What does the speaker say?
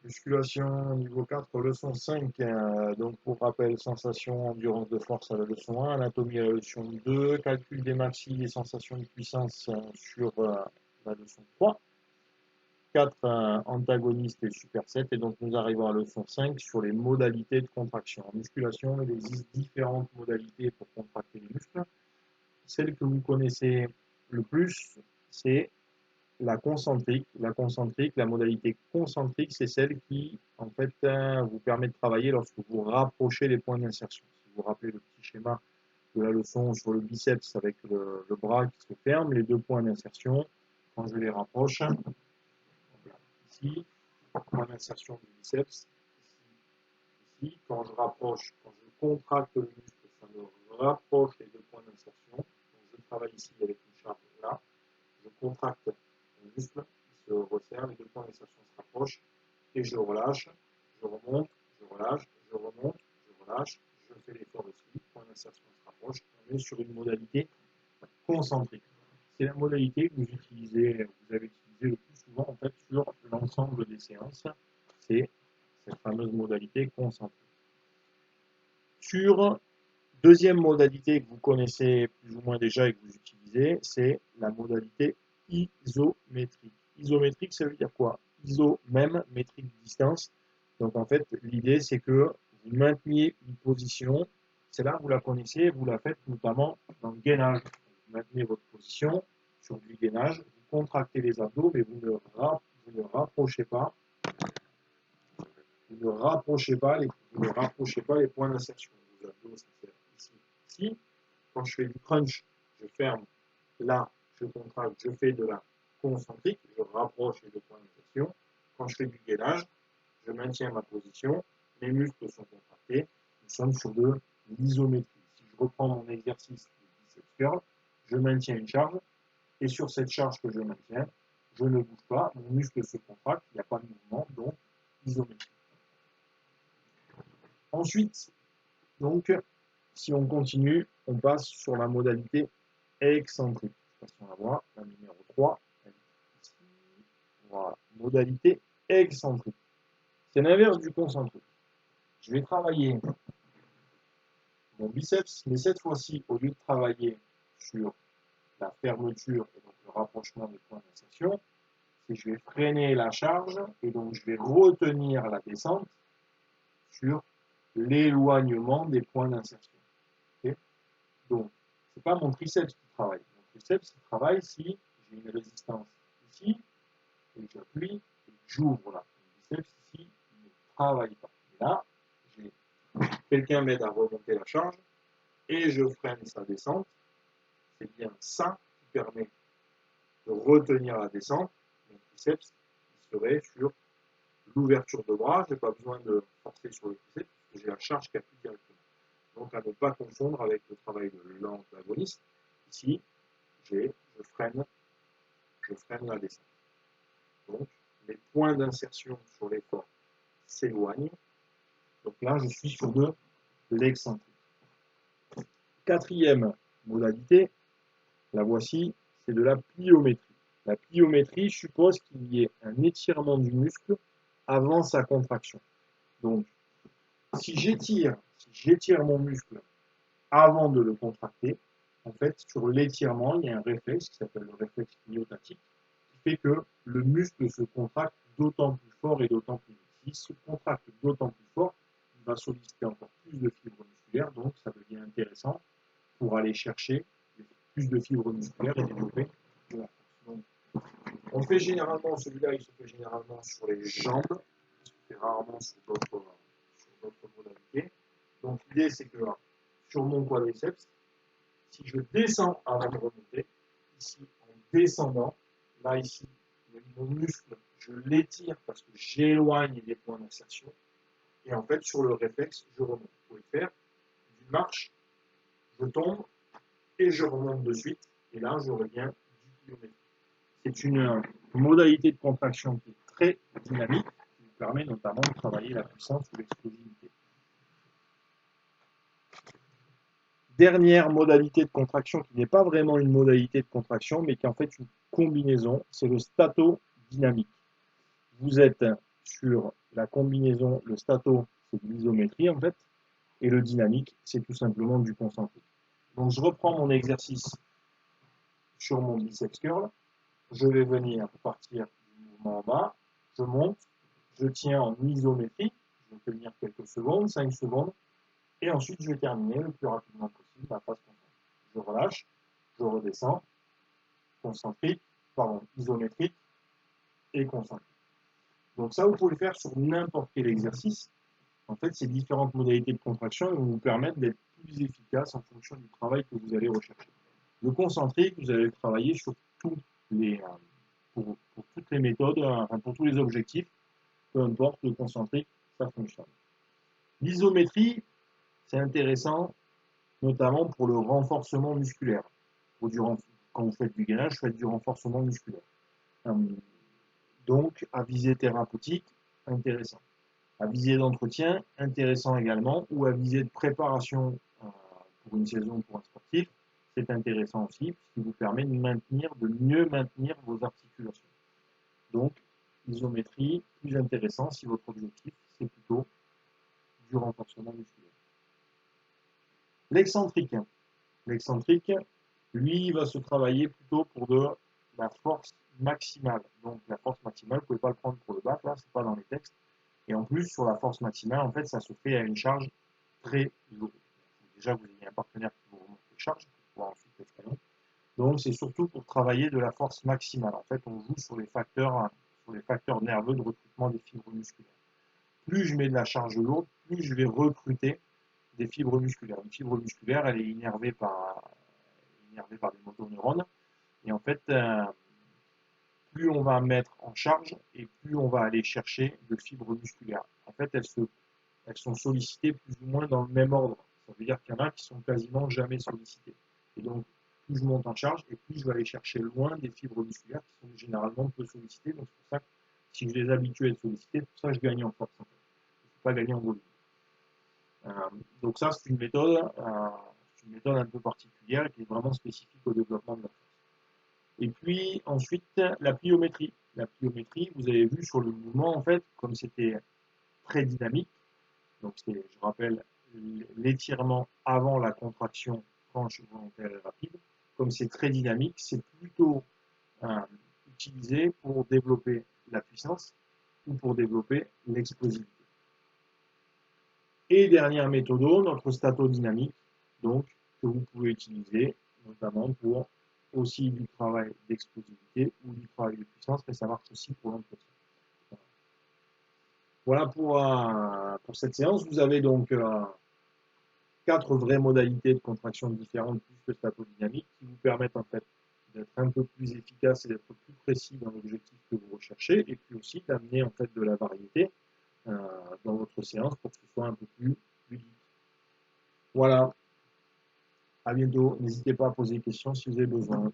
Musculation niveau 4, leçon 5. Donc, pour rappel, sensation, endurance de force à la leçon 1, anatomie à la leçon 2, calcul des maxi et sensations de puissance sur la leçon 3. 4, antagonistes et superset. Et donc, nous arrivons à la leçon 5 sur les modalités de contraction. En musculation, il existe différentes modalités pour contracter les muscles. Celle que vous connaissez le plus, c'est la concentrique. La modalité concentrique, c'est celle qui, en fait, vous permet de travailler lorsque vous rapprochez les points d'insertion. Si vous vous rappelez le petit schéma de la leçon sur le biceps avec le bras qui se ferme, les deux points d'insertion, quand je les rapproche, ici, point d'insertion du biceps, ici, quand je rapproche, quand je contracte le muscle, ça me rapproche les deux points d'insertion. Donc je travaille ici avec une charge là, je contracte le muscle, il se resserre, les deux points d'insertion se rapprochent, et je relâche, je remonte, je relâche, je remonte, je relâche, je fais l'effort aussi, le point d'insertion se rapproche, on est sur une modalité concentrique. C'est la modalité que vous avez utilisée le plus souvent en fait sur l'ensemble des séances, c'est cette fameuse modalité concentrique. Sur deuxième modalité que vous connaissez plus ou moins déjà et que vous utilisez, c'est la modalité isométrique. Isométrique, ça veut dire quoi? Iso même, métrique distance. Donc en fait, l'idée c'est que vous mainteniez une position, celle-là vous la connaissez, vous la faites notamment dans le gainage. Vous maintenez votre position sur du gainage, vous contractez les abdos, mais vous ne rapprochez pas, vous ne rapprochez pas les points d'insertion. Vos abdos, c'est ici, ici. Quand je fais du crunch, je ferme. Là, je contracte, je fais de la concentrique, je rapproche les deux points d'insertion. Quand je fais du gainage, je maintiens ma position, mes muscles sont contractés. Nous sommes sur de l'isométrie. Si je reprends mon exercice de biceps curl, je maintiens une charge, et sur cette charge que je maintiens, je ne bouge pas, mon muscle se contracte, il n'y a pas de mouvement, donc isométrie. Ensuite, donc, si on continue, on passe sur la modalité excentrique. Je sais pas si on la voit, la numéro 3. Ici. Voilà, modalité excentrique. C'est l'inverse du concentrique. Je vais travailler mon biceps, mais cette fois-ci, au lieu de travailler sur la fermeture et donc le rapprochement des points d'insertion, c'est je vais freiner la charge et donc je vais retenir la descente sur l'éloignement des points d'insertion. Okay, donc, ce n'est pas mon triceps qui travaille. Mon triceps il travaille si j'ai une résistance ici, et j'appuie, et j'ouvre là. Le biceps ici, il ne travaille pas. Et là, quelqu'un m'aide à remonter la charge, et je freine sa descente. C'est bien ça qui permet de retenir la descente. Mon triceps il serait sur l'ouverture de bras. Je n'ai pas besoin de forcer sur le triceps, parce que j'ai la charge qui appuie directement. Donc à ne pas confondre avec le travail de l'antagoniste. Ici, je freine la descente. Donc les points d'insertion sur l'effort s'éloignent. Donc là, je suis sur de l'excentrique. Quatrième modalité, la voici, c'est de la pliométrie. La pliométrie suppose qu'il y ait un étirement du muscle avant sa contraction. Donc, si j'étire mon muscle avant de le contracter, en fait, sur l'étirement, il y a un réflexe qui s'appelle le réflexe myotatique, qui fait que le muscle se contracte d'autant plus fort et d'autant plus vite. S'il se contracte d'autant plus fort, il va solliciter encore plus de fibres musculaires, donc ça devient intéressant pour aller chercher plus de fibres musculaires et développer de la force. Donc, on fait généralement, celui-là, il se fait généralement sur les jambes, il se fait rarement sur d'autres modalités. Donc l'idée, c'est que sur mon quadriceps, si je descends avant de remonter, ici en descendant, là ici, mon muscle, je l'étire parce que j'éloigne les points d'insertion. Et en fait, sur le réflexe, je remonte. Vous pouvez faire d'une marche, je tombe et je remonte de suite. Et là, je reviens du kilomètre. C'est une modalité de contraction qui est très dynamique, qui vous permet notamment de travailler la puissance ou l'explosivité. Dernière modalité de contraction qui n'est pas vraiment une modalité de contraction, mais qui est en fait une combinaison, c'est le statodynamique. Vous êtes sur la combinaison, le stato, c'est de l'isométrie en fait, et le dynamique, c'est tout simplement du concentrique. Donc je reprends mon exercice sur mon biceps curl, je vais venir partir du mouvement en bas, je monte, je tiens en isométrie, je vais tenir quelques secondes, 5 secondes, et ensuite je vais terminer le plus rapidement possible la phase concentrique. Je relâche, je redescends, concentrique, pardon, isométrique et concentrique. Donc ça, vous pouvez le faire sur n'importe quel exercice. En fait, ces différentes modalités de contraction vont vous permettre d'être plus efficace en fonction du travail que vous allez rechercher. Le concentrique, vous allez travailler sur toutes les, pour toutes les méthodes, enfin, pour tous les objectifs, peu importe, le concentrique, ça fonctionne. L'isométrie, c'est intéressant, notamment pour le renforcement musculaire. Quand vous faites du gainage, faites du renforcement musculaire. Donc, à visée thérapeutique, intéressant. À visée d'entretien, intéressant également, ou à visée de préparation pour une saison pour un sportif, c'est intéressant aussi, puisqu'il vous permet de mieux maintenir vos articulations. Donc, isométrie, plus intéressant si votre objectif, c'est plutôt du renforcement musculaire. L'excentrique. L'excentrique, lui, va se travailler plutôt pour de la force maximale. Donc, la force maximale, vous ne pouvez pas le prendre pour le battre, là, c'est pas dans les textes. Et en plus, sur la force maximale, en fait, ça se fait à une charge très lourde. Déjà, vous ayez un partenaire qui vous remonte les charges pour pouvoir ensuite l'exprimer. Donc, c'est surtout pour travailler de la force maximale. En fait, on joue sur les facteurs nerveux de recrutement des fibres musculaires. Plus je mets de la charge lourde, plus je vais recruter des fibres musculaires. Une fibre musculaire, elle est innervée par des motoneurones. Et en fait, plus on va mettre en charge et plus on va aller chercher de fibres musculaires. En fait, elles sont sollicitées plus ou moins dans le même ordre. Ça veut dire qu'il y en a qui sont quasiment jamais sollicitées. Et donc, plus je monte en charge et plus je vais aller chercher loin des fibres musculaires qui sont généralement peu sollicitées. Donc, c'est pour ça que si je les habitue à être sollicitées, c'est pour ça que je gagne en force. En fait. Je ne peux pas gagner en volume. Donc ça, c'est une méthode un peu particulière qui est vraiment spécifique au développement de la force. Et puis ensuite, la pliométrie. La pliométrie, vous avez vu sur le mouvement, en fait, comme c'était très dynamique, donc c'est, je rappelle, l'étirement avant la contraction franche, volontaire et rapide, comme c'est très dynamique, c'est plutôt utilisé pour développer la puissance ou pour développer l'explosivité. Et dernière méthode, notre statodynamique, donc, que vous pouvez utiliser notamment pour aussi du travail d'explosivité ou du travail de puissance, mais ça marche aussi pour l'entretien. Voilà pour cette séance. Vous avez donc 4 vraies modalités de contraction différentes plus le statodynamique qui vous permettent en fait d'être un peu plus efficace et d'être plus précis dans l'objectif que vous recherchez et puis aussi d'amener en fait de la variété dans votre séance pour que ce soit un peu plus ludique. Voilà, à bientôt. N'hésitez pas à poser des questions si vous avez besoin.